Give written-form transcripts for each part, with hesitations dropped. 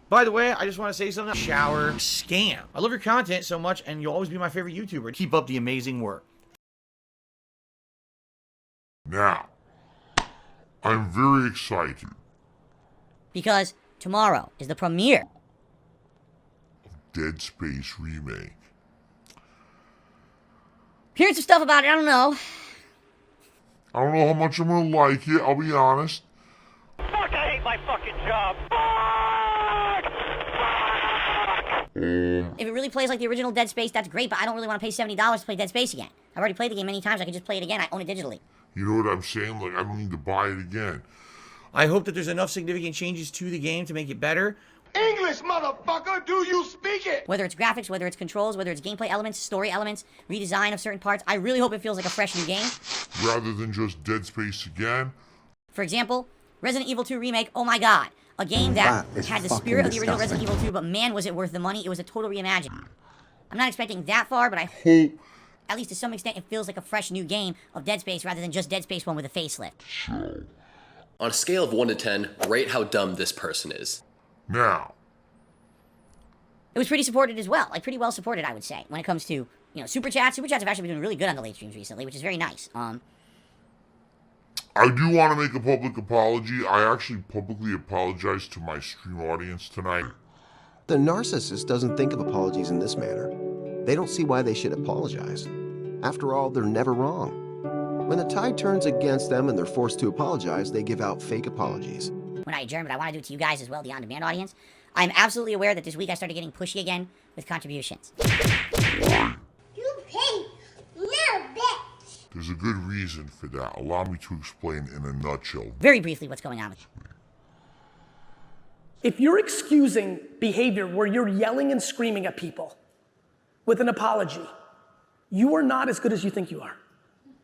By the way, I just want to say something. Shower scam. I love your content so much, and you'll always be my favorite YouTuber. Keep up the amazing work. Now, I'm very excited. Because tomorrow is the premiere of Dead Space Remake. Hearing some stuff about it, I don't know. I don't know how much I'm gonna like it, I'll be honest. Fuck, I hate my fucking job. If it really plays like the original Dead Space, that's great, but I don't really want to pay $70 to play Dead Space again. I've already played the game many times, I can just play it again, I own it digitally. You know what I'm saying? Like, I don't need to buy it again. I hope that there's enough significant changes to the game to make it better. English, motherfucker, do you speak it? Whether it's graphics, whether it's controls, whether it's gameplay elements, story elements, redesign of certain parts, I really hope it feels like a fresh new game. Rather than just Dead Space again. For example, Resident Evil 2 Remake, oh my god. A game that had the spirit of the original Resident Evil 2, but man was it worth the money. It was a total reimagining. I'm not expecting that far, but I hope, at least to some extent, it feels like a fresh new game of Dead Space rather than just Dead Space 1 with a facelift. On a scale of 1 to 10, rate how dumb this person is. Now. It was pretty supported as well. Like, pretty well supported, I would say, when it comes to, you know, Super Chats. Super Chats have actually been doing really good on the late streams recently, which is very nice. I do want to make a public apology. I actually publicly apologized to my stream audience tonight. The narcissist doesn't think of apologies in this manner. They don't see why they should apologize. After all, they're never wrong. When the tide turns against them and they're forced to apologize, they give out fake apologies. When I adjourn, but I want to do it to you guys as well, the on-demand audience. I'm absolutely aware that this week I started getting pushy again with contributions. You pay little bitch. There's a good reason for that. Allow me to explain in a nutshell. Very briefly what's going on with you. If you're excusing behavior where you're yelling and screaming at people with an apology, you are not as good as you think you are.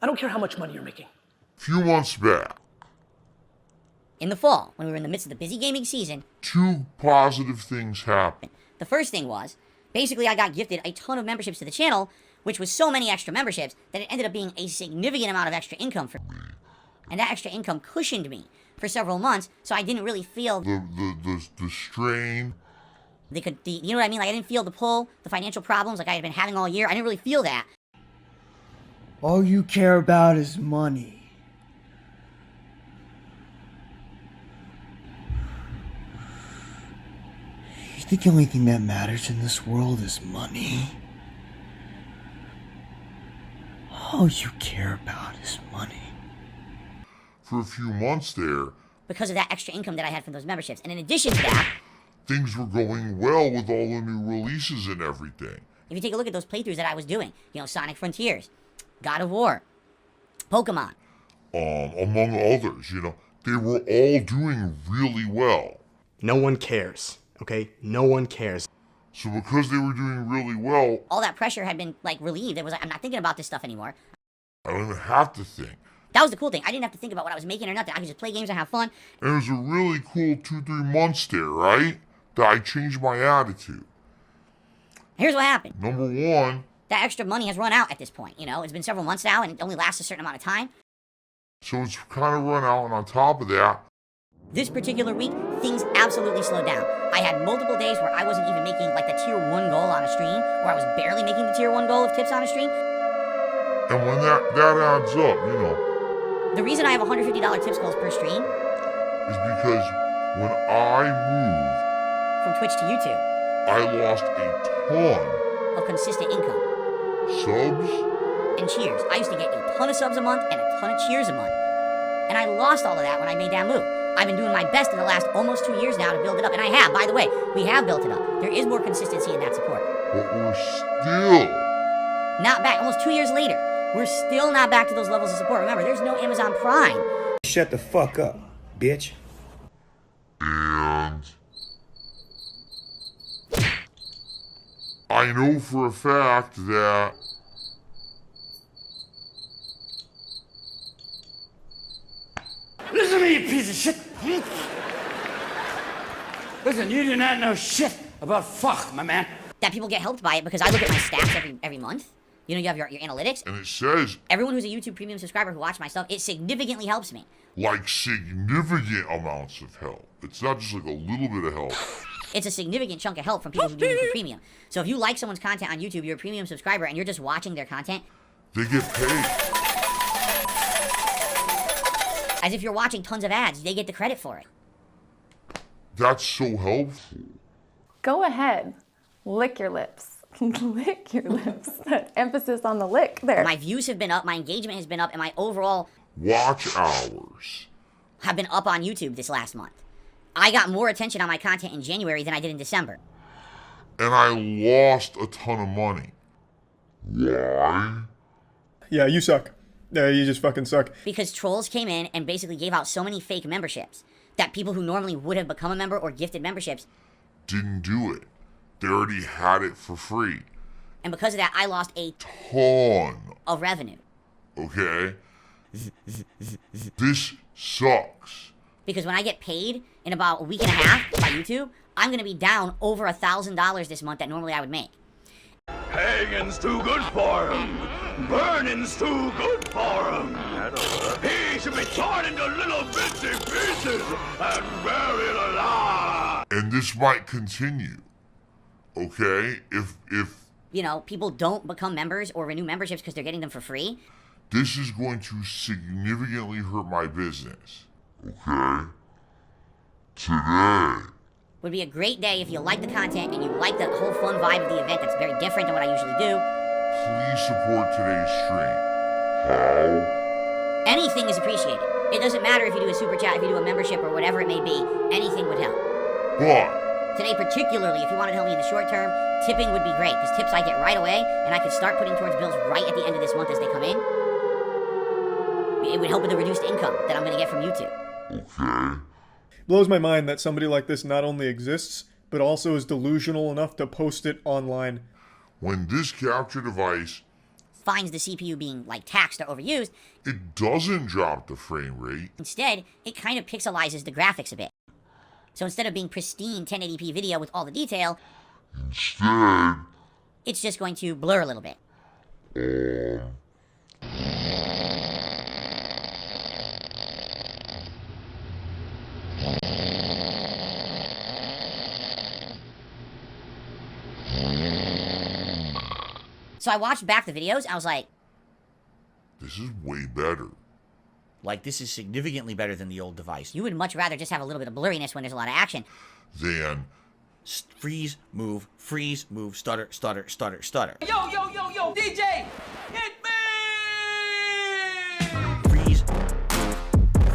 I don't care how much money you're making. A few months back. In the fall, when we were in the midst of the busy gaming season, 2 positive things happened. The first thing was, basically I got gifted a ton of memberships to the channel, which was so many extra memberships that it ended up being a significant amount of extra income for me. And that extra income cushioned me for several months, so I didn't really feel the strain. you know what I mean? Like, I didn't feel the pull, the financial problems like I had been having all year. I didn't really feel that. All you care about is money. You think the only thing that matters in this world is money? All you care about is money. For a few months there, because of that extra income that I had from those memberships. And in addition to that, things were going well with all the new releases and everything. If you take a look at those playthroughs that I was doing, you know, Sonic Frontiers, God of War, Pokemon. Among others, you know, they were all doing really well. No one cares, okay? No one cares. So because they were doing really well, all that pressure had been, like, relieved. It was like, I'm not thinking about this stuff anymore. I don't even have to think. That was the cool thing. I didn't have to think about what I was making or nothing. I could just play games and have fun. And it was a really cool 2-3 months there, right? That I changed my attitude. Here's what happened. Number one, that extra money has run out at this point. You know, it's been several months now, and it only lasts a certain amount of time. So it's kind of run out, and on top of that, this particular week, things absolutely slowed down. I had multiple days where I wasn't even making, like, the tier 1 goal on a stream, where I was barely making the tier 1 goal of tips on a stream. And when that adds up, you know. The reason I have $150 tips goals per stream is because when I moved from Twitch to YouTube, I lost a ton of consistent income. Subs and cheers. I used to get a ton of subs a month and a ton of cheers a month. And I lost all of that when I made that move. I've been doing my best in the last almost 2 years now to build it up. And I have, by the way, we have built it up. There is more consistency in that support. But we're still not back. Almost 2 years later, we're still not back to those levels of support. Remember, there's no Amazon Prime. Shut the fuck up, bitch. And I know for a fact that listen to me, you piece of shit. Listen, you do not know shit about fuck, my man. That people get helped by it because I look at my stats every month. You know, you have your analytics. And it says everyone who's a YouTube Premium subscriber who watches my stuff, it significantly helps me. Like significant amounts of help. It's not just like a little bit of help. It's a significant chunk of help from people who do it for premium. So if you like someone's content on YouTube, you're a premium subscriber, and you're just watching their content, they get paid. As if you're watching tons of ads, they get the credit for it. That's so helpful. Go ahead. Lick your lips. Lick your lips. That emphasis on the lick there. My views have been up, my engagement has been up, and my overall watch hours have been up on YouTube this last month. I got more attention on my content in January than I did in December. And I lost a ton of money. Why? Yeah, you suck. You just fucking suck. Because trolls came in and basically gave out so many fake memberships that people who normally would have become a member or gifted memberships didn't do it. They already had it for free. And because of that, I lost a ton of revenue. Okay? This sucks. Because when I get paid in about a week and a half by YouTube, I'm going to be down over $1,000 this month that normally I would make. Hanging's too good for him. Burning's too good for him. He should be torn into little bitsy pieces and buried alive. And this might continue. Okay? If you know, people don't become members or renew memberships because they're getting them for free. This is going to significantly hurt my business. Okay? Today would be a great day if you like the content and you like the whole fun vibe of the event that's very different than what I usually do. Please support today's stream. How? Anything is appreciated. It doesn't matter if you do a super chat, if you do a membership, or whatever it may be. Anything would help. But today particularly, if you want to help me in the short term, tipping would be great, because tips I get right away, and I could start putting towards bills right at the end of this month as they come in. It would help with the reduced income that I'm going to get from YouTube. Okay. Blows my mind that somebody like this not only exists, but also is delusional enough to post it online. When this capture device finds the CPU being, like, taxed or overused, it doesn't drop the frame rate. Instead, it kind of pixelizes the graphics a bit. So instead of being pristine 1080p video with all the detail, instead, it's just going to blur a little bit. So I watched back the videos, I was like, this is way better. Like, this is significantly better than the old device. You would much rather just have a little bit of blurriness when there's a lot of action. Than freeze, move, stutter, stutter, stutter, stutter. Yo, DJ! Hit me!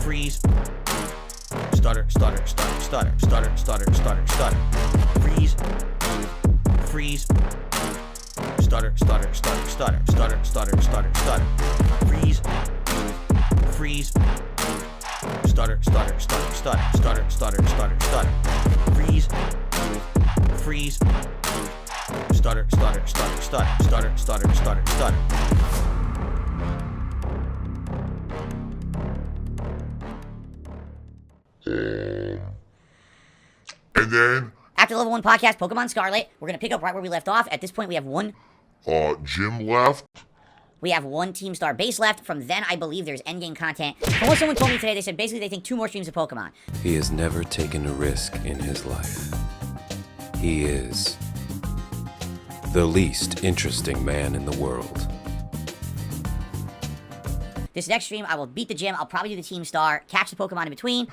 Freeze, stutter, stutter, stutter, stutter, stutter, stutter, stutter, stutter. Freeze, stutter, stutter, stutter, stutter, stutter, stutter, stutter, stutter. Freeze, stutter, stutter, stutter, stutter, stutter, stutter, stutter, stutter. Freeze, stutter, stutter, stutter, stutter, stutter, stutter, stutter, stutter. And then after Level 1 Podcast, Pokemon Scarlet, we're going to pick up right where we left off. At this point, we have one Jim left. We have one Team Star base left. From then, I believe there's endgame content. From what someone told me today, they said basically they think 2 more streams of Pokemon. He has never taken a risk in his life. He is the least interesting man in the world. This next stream, I will beat the gym. I'll probably do the Team Star, catch the Pokemon in between.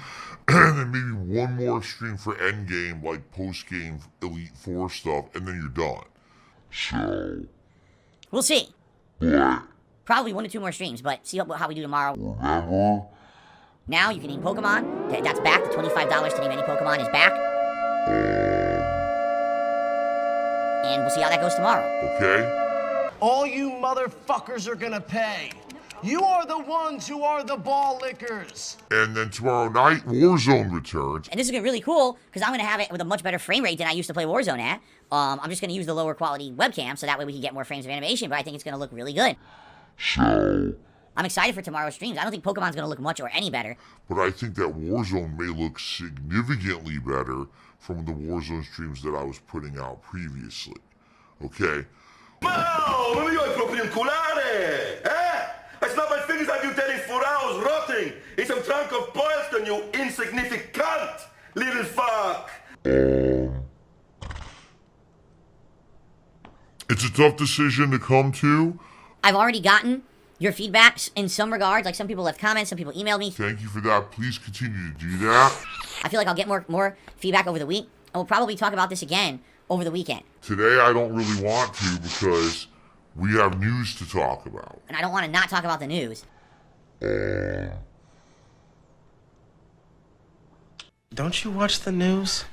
And then maybe one more stream for endgame, like post-game Elite Four stuff, and then you're done. So we'll see. What? Probably 1 to 2 more streams, but see how we do tomorrow. Remember? Now you can name Pokemon. That's back. The $25 to name any Pokemon is back. And we'll see how that goes tomorrow. Okay. All you motherfuckers are gonna pay. You are the ones who are the ball lickers. And then tomorrow night, Warzone returns. And this is gonna be really cool, because I'm gonna have it with a much better frame rate than I used to play Warzone at. I'm just gonna use the lower quality webcam, so that way we can get more frames of animation, but I think it's gonna look really good. So I'm excited for tomorrow's streams. I don't think Pokemon's gonna look much or any better. But I think that Warzone may look significantly better from the Warzone streams that I was putting out previously. Okay? Mano, non mi vuoi proprio inculare, eh? I snap my fingers at you dead in 4 hours, rotting in some trunk of Boylston, you insignificant little fuck. It's a tough decision to come to. I've already gotten your feedbacks in some regards. Like some people left comments, some people emailed me. Thank you for that. Please continue to do that. I feel like I'll get more feedback over the week. And we'll probably talk about this again over the weekend. Today I don't really want to because we have news to talk about. And I don't want to not talk about the news. Don't you watch the news?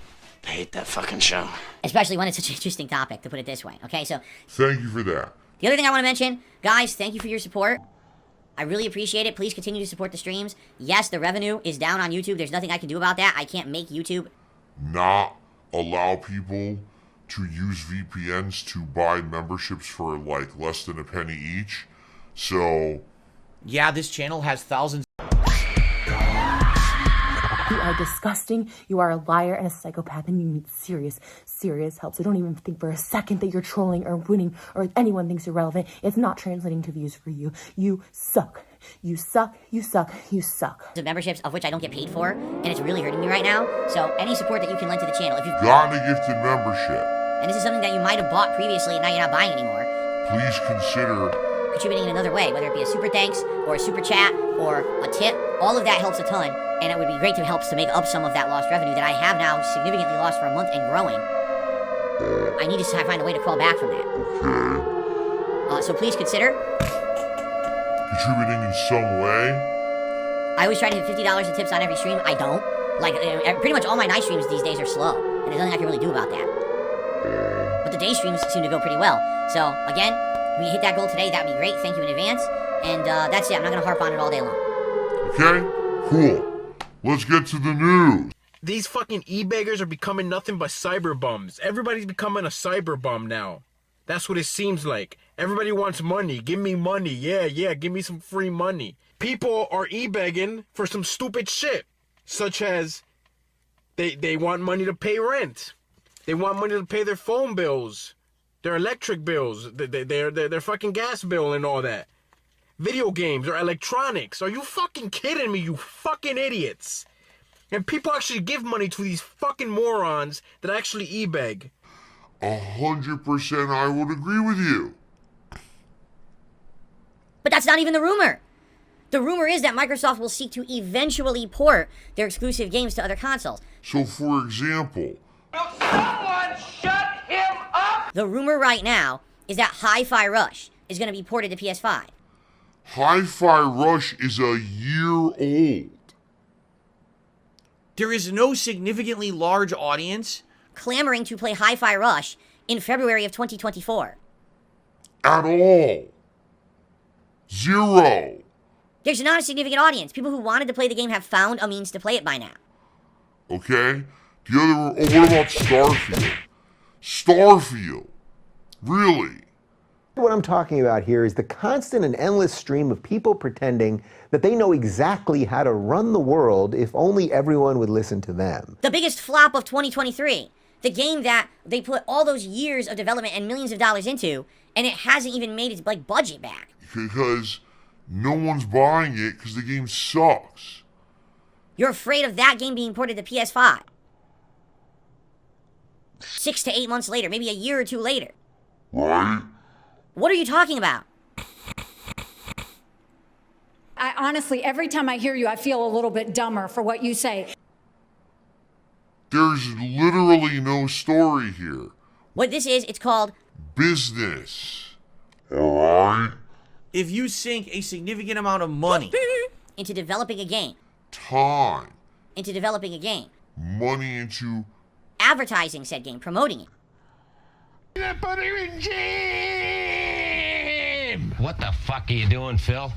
I hate that fucking show. Especially when it's such an interesting topic, to put it this way. Okay, so... Thank you for that. The other thing I want to mention, guys, thank you for your support. I really appreciate it. Please continue to support the streams. Yes, the revenue is down on YouTube. There's nothing I can do about that. I can't make YouTube not allow people to use VPNs to buy memberships for like less than a penny each. So... yeah, this channel has thousands. You are disgusting, you are a liar and a psychopath, and you need serious help. So don't even think for a second that you're trolling or winning or anyone thinks you're relevant. It's not translating to views for you. You suck. You suck, you suck, you suck. The memberships of which I don't get paid for, and it's really hurting me right now. So any support that you can lend to the channel, if you've gotten a gifted membership, and this is something that you might have bought previously and now you're not buying anymore, please consider contributing in another way, whether it be a super thanks or a super chat or a tip. All of that helps a ton, and it would be great to help to make up some of that lost revenue that I have now significantly lost for a month and growing. I need to find a way to crawl back from that. Okay. So please consider contributing in some way. I always try to hit $50 in tips on every stream. I don't. Like, pretty much all my night streams these days are slow, and there's nothing I can really do about that. But the day streams seem to go pretty well. So, again, when you hit that goal today, that would be great. Thank you in advance. And that's it. I'm not going to harp on it all day long. Okay? Cool. Let's get to the news. These fucking e-beggars are becoming nothing but cyber bums. Everybody's becoming a cyber bum now. That's what it seems like. Everybody wants money. Give me money. Yeah, give me some free money. People are e-begging for some stupid shit. Such as they want money to pay rent. They want money to pay their phone bills, their electric bills, their fucking gas bill and all that. Video games or electronics. Are you fucking kidding me, you fucking idiots? And people actually give money to these fucking morons that actually e-beg. 100% I would agree with you. But that's not even the rumor. The rumor is that Microsoft will seek to eventually port their exclusive games to other consoles. So, for example... Someone shut him up! The rumor right now is that Hi-Fi Rush is going to be ported to PS5. Hi-Fi Rush is a year old. There is no significantly large audience clamoring to play Hi-Fi Rush in February of 2024. At all. Zero. There's not a significant audience. People who wanted to play the game have found a means to play it by now. Okay? The other... oh, what about Starfield? Starfield. Really? What I'm talking about here is the constant and endless stream of people pretending that they know exactly how to run the world if only everyone would listen to them. The biggest flop of 2023. The game that they put all those years of development and millions of dollars into, and it hasn't even made its budget back. Because no one's buying it because the game sucks. You're afraid of that game being ported to PS5. 6 to 8 months later, maybe a year or two later. Right? What are you talking about? I honestly, every time I hear you, I feel a little bit dumber for what you say. There's literally no story here. What this is, it's called business. Alright? If you sink a significant amount of money into developing a game, time into developing a game, money into advertising said game, promoting it. Put him in jail! What the fuck are you doing, Phil?